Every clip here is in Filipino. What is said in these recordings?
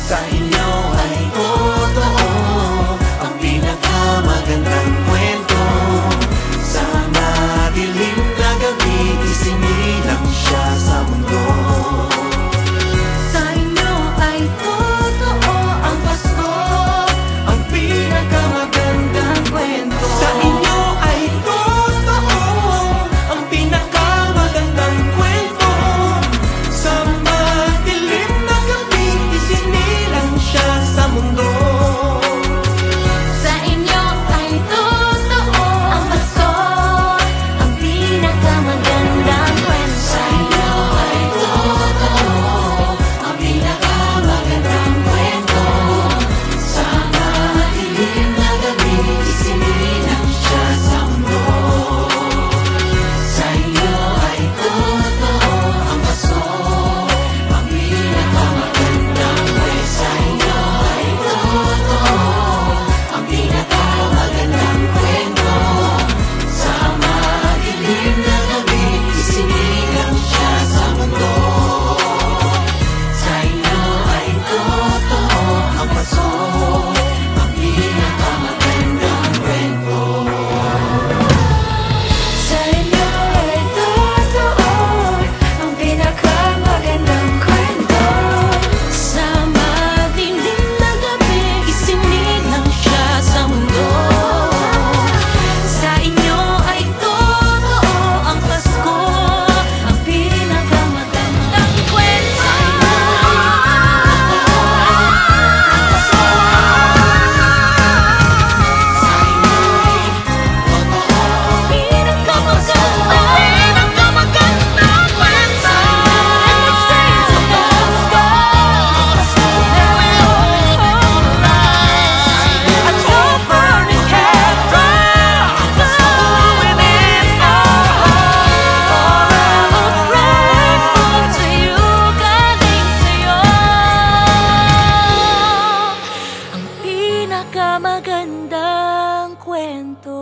Sa inyo ay totoo ang pinakamagandang kwento. Sa madilim na gabi, isinilang siya sa mundo. Sa inyo ay totoo ang Pasko, Ang pinakamagandang kwento. Sa inyo ay totoo ang pinakamagandang kwento. Sa madilim na gabi, isinilang siya sa mundo. sa inyo ay totoo ang Pasko, ang pinakamagandang kwento. Sa inyo ay totoo ang pinakamagandang kwento. Sa madilim na gabi, isinilang siya sa mundo. Sa inyo ay totoo ang Pasko, ang pinakamagandang kwento. Sa inyo ay totoo ang pinakamagandang kwento. Sa madilim na gabi, isinilang siya sa mundo. Sa inyo ay totoo ang Pasko, ang pinakamagandang kwento. Sa inyo ay totoo ang pinakamagandang kwento. Sa madilim na gabi, isinilang siya sa mundo. Sa inyo ay totoo ang Pasko, ang pinakamagandang kwento. Pinakamagandang kwento. A tall burning candle glowing in our heart. We're grateful to you, galing sa'yo ang pinakamagandang kwento.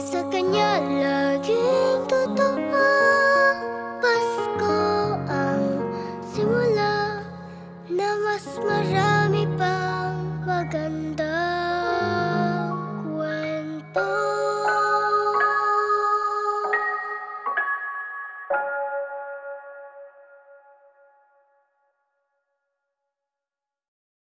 Sa kanya laging